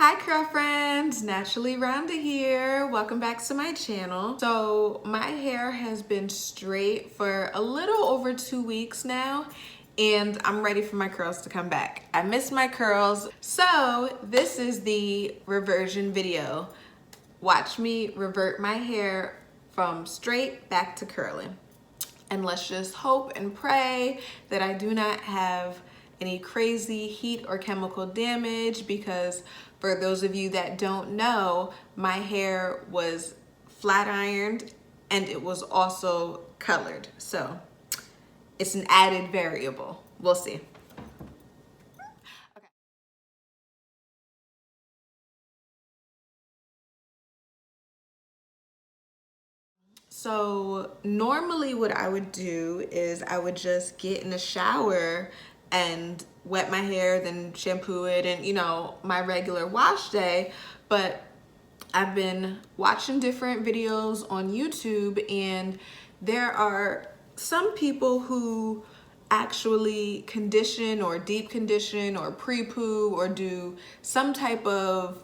Hi Curlfriends, NaturallyRonda here. Welcome back to my channel. So my hair has been straight for a little over 2 weeks now, and I'm ready for my curls to come back. I miss my curls. So this is the reversion video. Watch me revert my hair from straight back to curly. And let's just hope and pray that I do not have any crazy heat or chemical damage, because for those of you that don't know, my hair was flat ironed and it was also colored. So it's an added variable. We'll see. So normally what I would do is I would just get in the shower and wet my hair, then shampoo it, and my regular wash day. But I've been watching different videos on YouTube, and there are some people who actually condition or deep condition or pre-poo or do some type of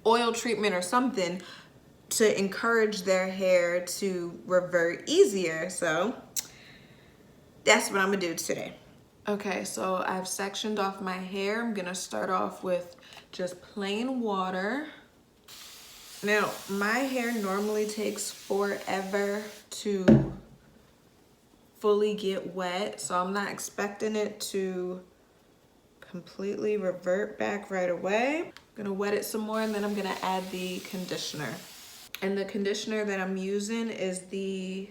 oil treatment or something to encourage their hair to revert easier. So that's what I'm gonna do today. Okay, so I've sectioned off my hair. I'm gonna start off with just plain water. Now, my hair normally takes forever to fully get wet, so I'm not expecting it to completely revert back right away. I'm gonna wet it some more, and then I'm gonna add the conditioner. And the conditioner that I'm using is the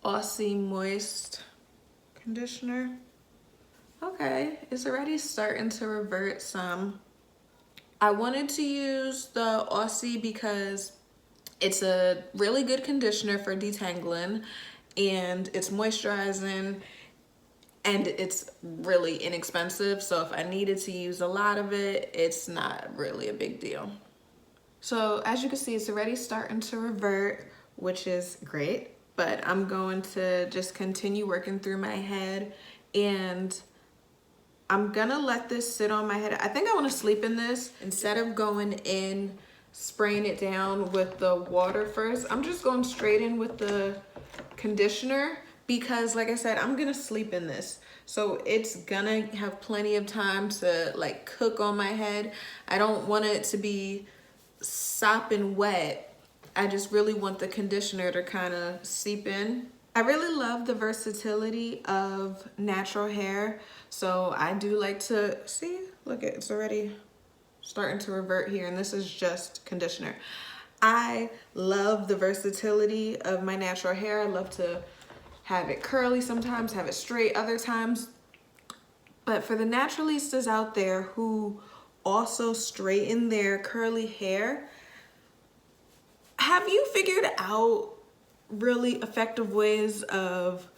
Aussie Moist conditioner. Okay, it's already starting to revert some. I wanted to use the Aussie because it's a really good conditioner for detangling, and it's moisturizing, and it's really inexpensive. So if I needed to use a lot of it, it's not really a big deal. So as you can see, it's already starting to revert, which is great, but I'm going to just continue working through my head, and I'm gonna let this sit on my head. I think I wanna sleep in this. Instead of going in, spraying it down with the water first, I'm just going straight in with the conditioner, because like I said, I'm gonna sleep in this. So it's gonna have plenty of time to like cook on my head. I don't want it to be sopping wet. I just really want the conditioner to kind of seep in. I really love the versatility of natural hair. So I do like to, see, look, it's already starting to revert here, and this is just conditioner. I love the versatility of my natural hair. I love to have it curly sometimes, have it straight other times. But for the naturalistas out there who also straighten their curly hair, have you figured out really effective ways of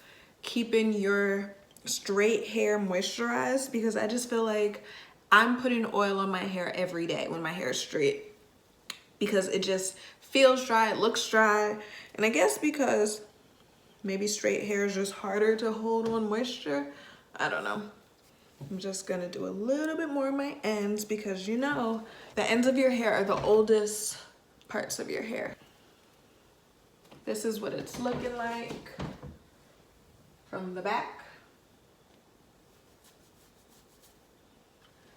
keeping your straight hair moisturized? Because I just feel like I'm putting oil on my hair every day when my hair is straight, because it just feels dry, it looks dry. And I guess because maybe straight hair is just harder to hold on moisture. I don't know. I'm just gonna do a little bit more on my ends, because the ends of your hair are the oldest parts of your hair. This is what it's looking like from the back.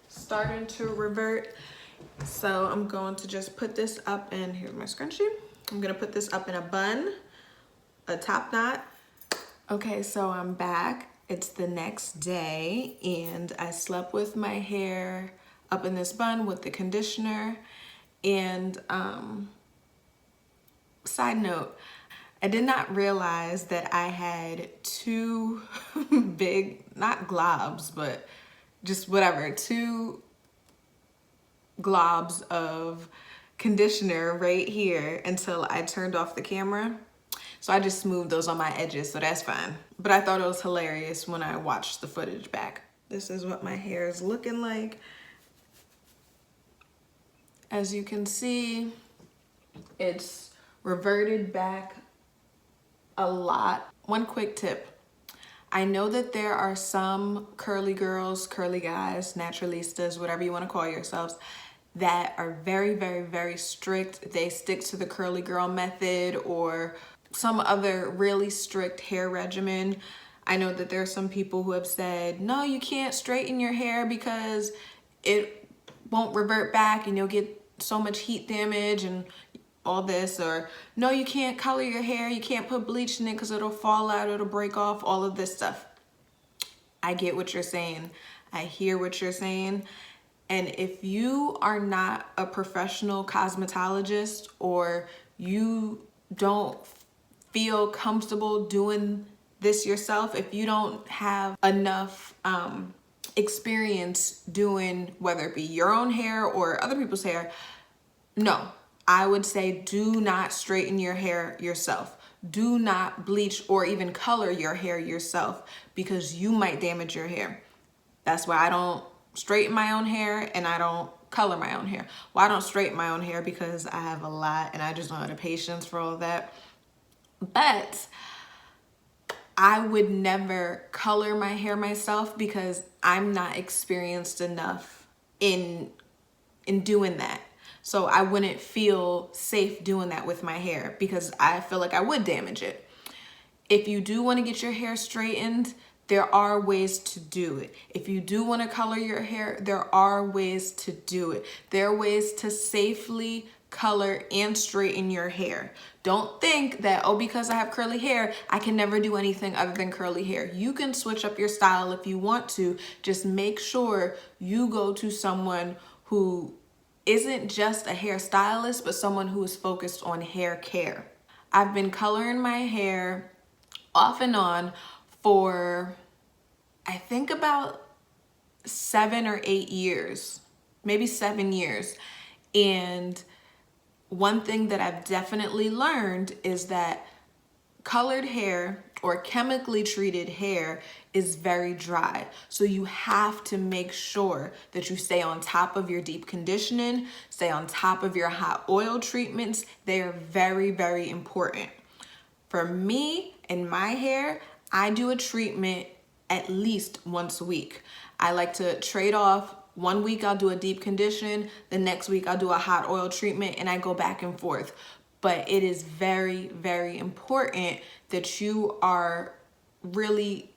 Starting to revert. So I'm going to just put this up, and here's my scrunchie. I'm gonna put this up in a bun, a top knot. Okay, so I'm back. It's the next day, and I slept with my hair up in this bun with the conditioner. And side note, I did not realize that I had two big, not globs, but just whatever, two globs of conditioner right here until I turned off the camera. So I just smoothed those on my edges, so that's fine. But I thought it was hilarious when I watched the footage back. This is what my hair is looking like. As you can see, it's reverted back a lot. One quick tip. I know that there are some curly girls, curly guys, naturalistas, whatever you want to call yourselves, that are very, very, very strict. They stick to the curly girl method or some other really strict hair regimen. I know that there are some people who have said, no, you can't straighten your hair because it won't revert back and you'll get so much heat damage and all this, or no, you can't color your hair, you can't put bleach in it because it'll fall out, it'll break off, all of this stuff. I get what you're saying. I hear what you're saying. And if you are not a professional cosmetologist or you don't feel comfortable doing this yourself, if you don't have enough experience doing whether it be your own hair or other people's hair, no, I would say do not straighten your hair yourself. Do not bleach or even color your hair yourself because you might damage your hair. That's why I don't straighten my own hair and I don't color my own hair. Well, I don't straighten my own hair because I have a lot and I just don't have the patience for all of that. But I would never color my hair myself because I'm not experienced enough in doing that. So I wouldn't feel safe doing that with my hair because I feel like I would damage it. If you do want to get your hair straightened, there are ways to do it. If you do want to color your hair, there are ways to do it. There are ways to safely color and straighten your hair. Don't think that, oh, because I have curly hair, I can never do anything other than curly hair. You can switch up your style if you want to. Just make sure you go to someone who isn't just a hairstylist, but someone who is focused on hair care. I've been coloring my hair off and on for, I think, about 7 or 8 years, maybe 7 years. And one thing that I've definitely learned is that colored hair or chemically treated hair is very dry. So you have to make sure that you stay on top of your deep conditioning, stay on top of your hot oil treatments. They are very, very important. For me and my hair, I do a treatment at least once a week. I like to trade off. 1 week I'll do a deep condition, the next week I'll do a hot oil treatment, and I go back and forth. But it is very, very important that you are really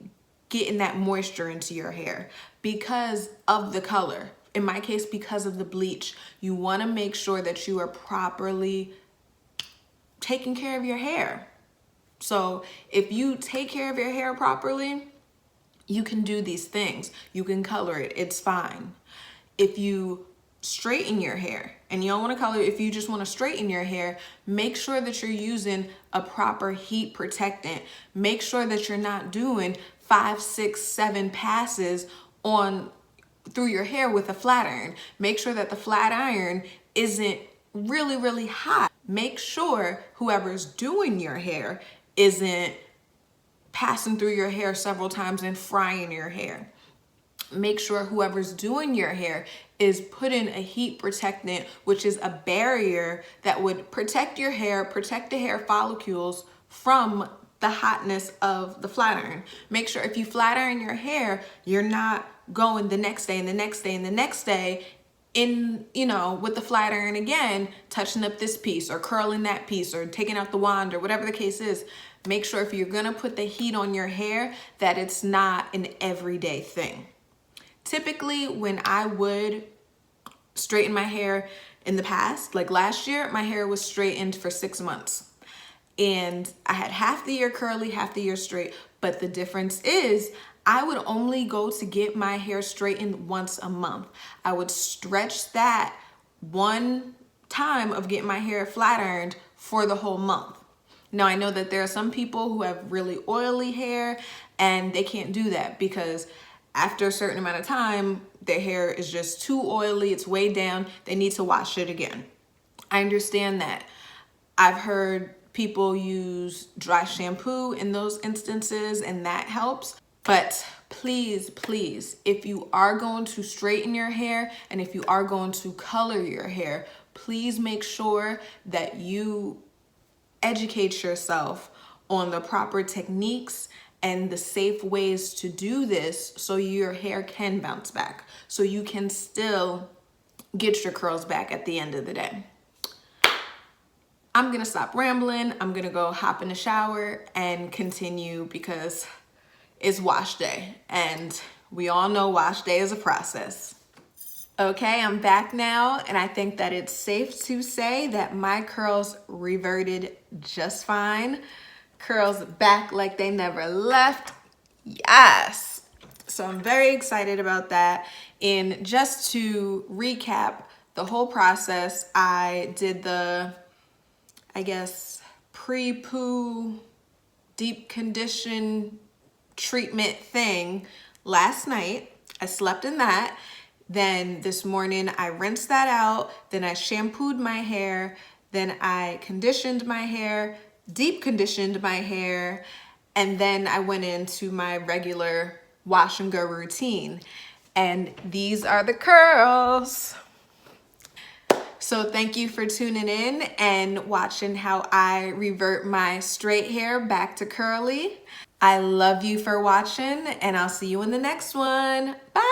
getting that moisture into your hair because of the color. In my case, because of the bleach. You want to make sure that you are properly taking care of your hair. So if you take care of your hair properly, you can do these things. You can color it. It's fine. If you straighten your hair and you don't want to color it, if you just want to straighten your hair, make sure that you're using a proper heat protectant. Make sure that you're not doing 5, 6, 7 passes through your hair with a flat iron. Make sure that the flat iron isn't really, really hot. Make sure whoever's doing your hair isn't passing through your hair several times and frying your hair. Make sure whoever's doing your hair is putting a heat protectant, which is a barrier that would protect your hair, protect the hair follicles from the hotness of the flat iron. Make sure if you flat iron your hair, you're not going the next day and the next day and the next day with the flat iron again, touching up this piece or curling that piece or taking out the wand or whatever the case is. Make sure if you're gonna put the heat on your hair that it's not an everyday thing. Typically, when I would straighten my hair in the past, like last year, my hair was straightened for 6 months. And I had half the year curly, half the year straight. But the difference is I would only go to get my hair straightened once a month. I would stretch that one time of getting my hair flat ironed for the whole month. Now, I know that there are some people who have really oily hair and they can't do that because after a certain amount of time, their hair is just too oily, it's way down, they need to wash it again. I understand that. I've heard people use dry shampoo in those instances and that helps. But please, please, if you are going to straighten your hair and if you are going to color your hair, please make sure that you educate yourself on the proper techniques and the safe ways to do this so your hair can bounce back, so you can still get your curls back at the end of the day. I'm gonna stop rambling. I'm gonna go hop in the shower and continue because it's wash day, and we all know wash day is a process. Okay, I'm back now, and I think that it's safe to say that my curls reverted just fine. Curls back like they never left. Yes. So I'm very excited about that. And just to recap the whole process, I did the, I guess, pre-poo deep condition treatment thing last night. I slept in that. Then this morning I rinsed that out. Then I shampooed my hair. Then I conditioned my hair, deep conditioned my hair. And then I went into my regular wash and go routine. And these are the curls. So thank you for tuning in and watching how I revert my straight hair back to curly. I love you for watching, and I'll see you in the next one. Bye.